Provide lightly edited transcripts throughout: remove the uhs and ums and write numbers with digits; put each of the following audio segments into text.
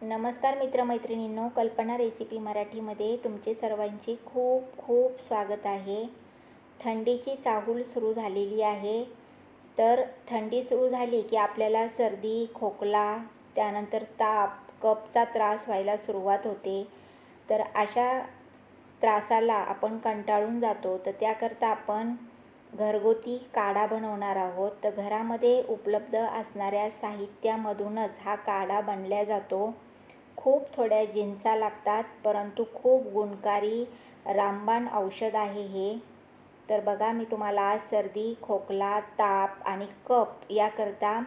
नमस्कार मित्रमैत्रिणींनो, कल्पना रेसिपी मराठीमध्ये तुमचे सर्वांचे खूप खूप स्वागत आहे. थंडीची चाहूल सुरू झालेली आहे. तर थंडी सुरू झाली की आपल्याला सर्दी, खोकला, त्यानंतर ताप, कफचा त्रास व्हायला सुरुवात होते. तर अशा त्रासाला आपण कंटाळून जातो. तर त्याकरता आपण घरगुती काढा बनवणार आहोत. तर घरामध्ये उपलब्ध असणाऱ्या साहित्यामधूनच हा काढा बनला जातो. खूप थोड्या जिन्सा लागतात, परंतु खूप गुणकारी रामबाण औषध आहे हे. तर बघा, मी तुम्हाला आज सर्दी, खोकला, ताप आणि कफ याकरता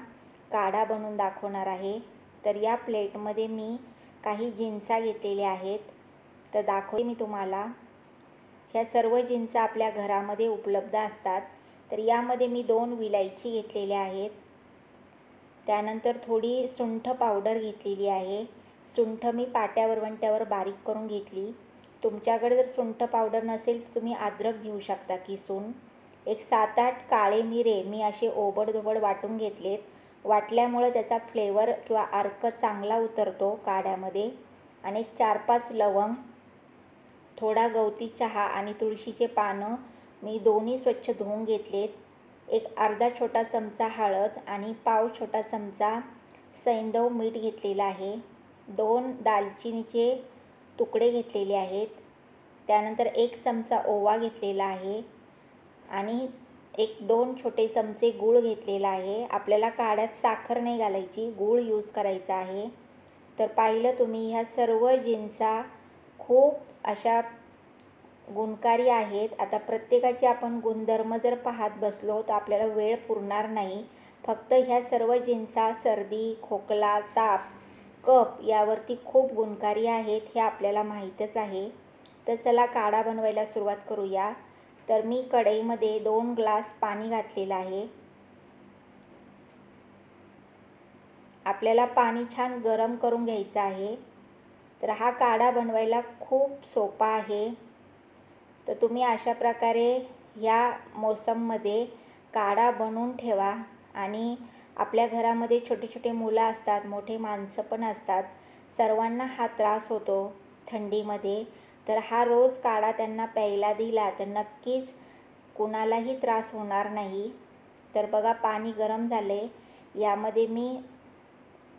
काढा बनवून दाखवणार आहे. तर या प्लेटमध्ये मी काही जिन्सा घेतलेल्या आहेत. तर दाखवते मी तुम्हाला. ह्या सर्व जिन्सा आपल्या घरामध्ये उपलब्ध असतात. तर यामध्ये मी 2 विलायची घेतलेल्या आहेत. त्यानंतर थोडी सुंठ पावडर घेतलेली आहे. सुंठ मी पाट्यावर वंट्यावर बारीक करून घेतली. तुमच्याकडे जर सुंठ पावडर नसेल तर तुम्ही अद्रक घेऊ शकता किसून. एक 7-8 काळे मिरे मी असे ओबडधोबड वाटून घेतलेत. वाटल्यामुळे त्याचा फ्लेवर किंवा अर्क चांगला उतरतो काढ्यामध्ये. आणि 4-5 लवंग, थोडा गवती चहा आणि तुळशीचे पानं मी दोन्ही स्वच्छ धुवून घेतलेत. एक अर्धा छोटा चमचा हळद आणि पाव छोटा चमचा सैंधव मीठ घेतलेलं आहे. 2 दालचिनीचे तुकडे घेतलेले आहेत. त्यानंतर 1 चमचा ओवा घेतलेला आहे आणि 1-2 छोटे चमचे गूळ घेतलेला आहे. आपल्याला काढ्यात साखर नाही घालायची, गूळ यूज करायचा आहे. तर पाहिलं तुम्ही, ह्या सर्व जिन्सा खूप अशा गुणकारी आहेत. आता प्रत्येकाचे आपण गुणधर्म जर पाहत बसलो तर आपल्याला वेळ पुरणार नाही. फक्त ह्या सर्व जिन्सा सर्दी, खोकला, ताप, कफ यावरती खूप गुणकारी आहेत, हे आपल्याला माहीतच आहे. तर चला काढा बनवायला सुरुवात करूया. तर मी कढईमध्ये 2 ग्लास पाणी घातलेलं आहे. आपल्याला पाणी छान गरम करून घ्यायचं आहे. तर हा काढा बनवायला खूप सोपा आहे. तर तुम्ही अशा प्रकारे या मोसममध्ये काढा बनवून ठेवा. आणि आपल्या घरामध्ये छोटे छोटे मुलं असतात, मोठे माणसं पण असतात. सर्वांना हा त्रास होतो थंडीमध्ये. तर हा रोज काढा त्यांना प्यायला दिला तर नक्कीच कुणालाही त्रास होणार नाही. तर बघा, पाणी गरम झाले. यामध्ये मी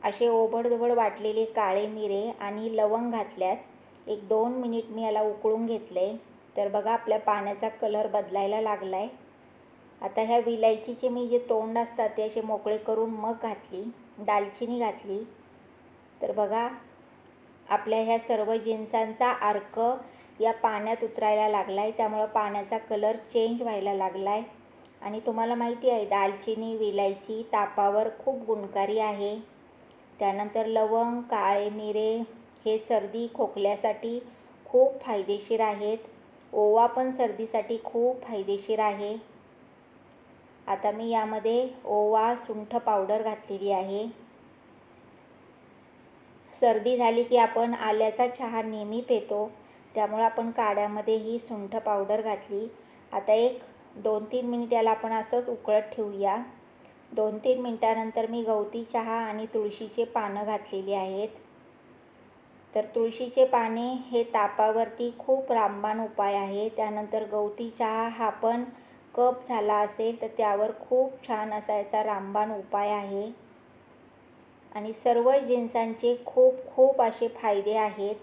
असे ओबडधोबड वाटलेले काळे मिरे आणि लवंग घातल्यात. 1-2 मिनिट मी याला उकळून घेतले. तर बघा, आपल्या पाण्याचा कलर बदलायला लागला आहे. आता ह्या विलायचीचे मी जे तोंड असतात ते असे मोकळे करून मग घातली. दालचिनी घातली. तर बघा, आपल्या ह्या सर्व जिन्सांचा अर्क या पाण्यात उतरायला लागला आहे. त्यामुळं पाण्याचा कलर चेंज व्हायला लागला आहे. आणि तुम्हाला माहिती आहे, दालचिनी, विलायची तापावर खूप गुणकारी आहे. त्यानंतर लवंग, काळे मिरे हे सर्दी खोकल्यासाठी खूप फायदेशीर आहेत. ओवा पण सर्दीसाठी खूप फायदेशीर आहे. आता मी यामध्ये ओवा, सुंठ पावडर घातलेली आहे. सर्दी झाली की आपण आल्याचा चहा नेहमी पितो, त्यामुळे आपण काढ्यामध्ये ही सुंठ पावडर घातली. आता एक 2-3 मिनिट याला आपण असंच उकळत ठेवूया. 2-3 मिनिटानंतर मी गवती चहा आणि तुळशीचे पानं घातलेली आहेत. तर तुळशीचे पाने हे तापावरती खूप रामबाण उपाय आहे. त्यानंतर गवती चहा हा पण कफ झाला असेल तर त्यावर खूप छान असा याचा रामबाण उपाय आहे. आणि सर्व जिन्सांचे खूप खूप असे फायदे आहेत.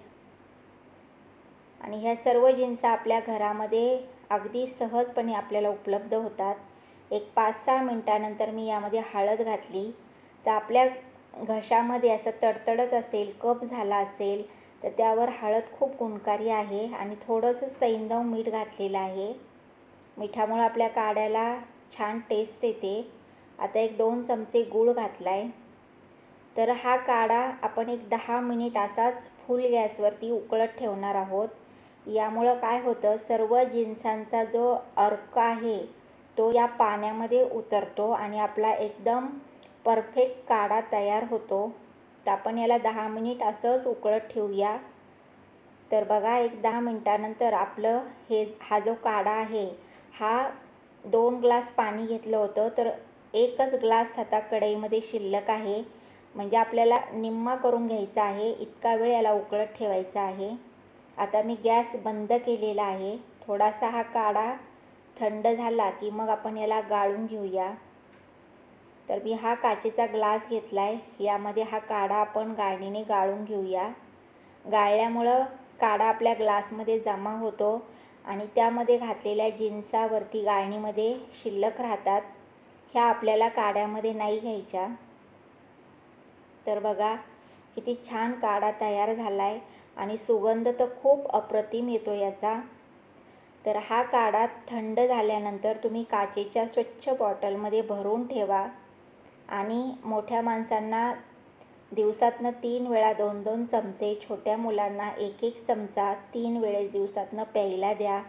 आणि ह्या सर्व जिन्सा आपल्या घरामध्ये अगदी सहजपणे आपल्याला उपलब्ध होतात. एक 5-6 मिनिटानंतर मी यामध्ये हळद घातली. तर आपल्या घशामध्ये असं तडतडत असेल, कफ झाला असेल तर त्यावर हळद खूप गुणकारी आहे. आणि थोडंसं सैंधव मीठ घातलेलं आहे. मिठामुळे आपल्या काढ्याला छान टेस्ट येते. आता 1-2 चमचे गूळ घातला आहे. तर हा काढा आपण एक 10 मिनिट असाच फुल गॅसवरती उकळत ठेवणार आहोत. यामुळं काय होतं, सर्व जिन्सांचा जो अर्क आहे तो या पाण्यामध्ये उतरतो आणि आपला एकदम परफेक्ट काढा तयार होतो. तर आपण याला 10 मिनिट असंच उकळत ठेवूया. तर बघा, एक 10 मिनिटानंतर आपलं हा जो काढा आहे, हा 2 ग्लास पाणी घेतलं होतं तर 1च ग्लास आता कढईमध्ये शिल्लक आहे. म्हणजे आपल्याला निम्मा करून घ्यायचा आहे, इतका वेळ याला उकळत ठेवायचा आहे। आता मी गॅस बंद केलेला आहे। थोडासा हा काढा थंड झाला की मग आपण याला गाळून घेऊया। तर मी हा काचेचा ग्लास घेतला आहे, यामध्ये हा काढा आपण गाळणीने गाळून घेऊया। गाळल्यामुळं काढा आपल्या ग्लासमध्ये जमा होतो आणि त्यामध्ये घातलेल्या जिन्सावरती गाळणीमध्ये शिल्लक राहतात, ह्या आपल्याला काढ्यामध्ये नाही घ्यायच्या। तर बघा किती छान काढा तयार झाला आहे आणि सुगंध तर खूप अप्रतिम येतो याचा। तर हा काढा थंड झाल्यानंतर तुम्ही काचेच्या स्वच्छ बॉटलमध्ये भरून ठेवा आणि मोठ्या माणसांना दिवसातनं 3 वेळा 2-2 चमचे, छोट्या मुलांना 1-1 चमचा 3 वेळेस दिवसातनं प्यायला द्या।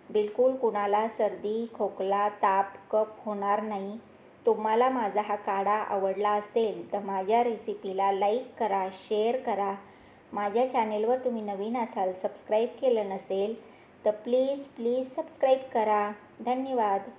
बिलकुल कुणाला सर्दी, खोकला, ताप, कफ होणार नाही। तुम्हाला माझा हा काढा आवडला असेल तर माझ्या रेसिपीला लाईक करा, शेअर करा। माझ्या चॅनेलवर तुम्ही नवीन असाल, सबस्क्राईब केलं नसेल तर प्लीज सबस्क्राईब करा। धन्यवाद।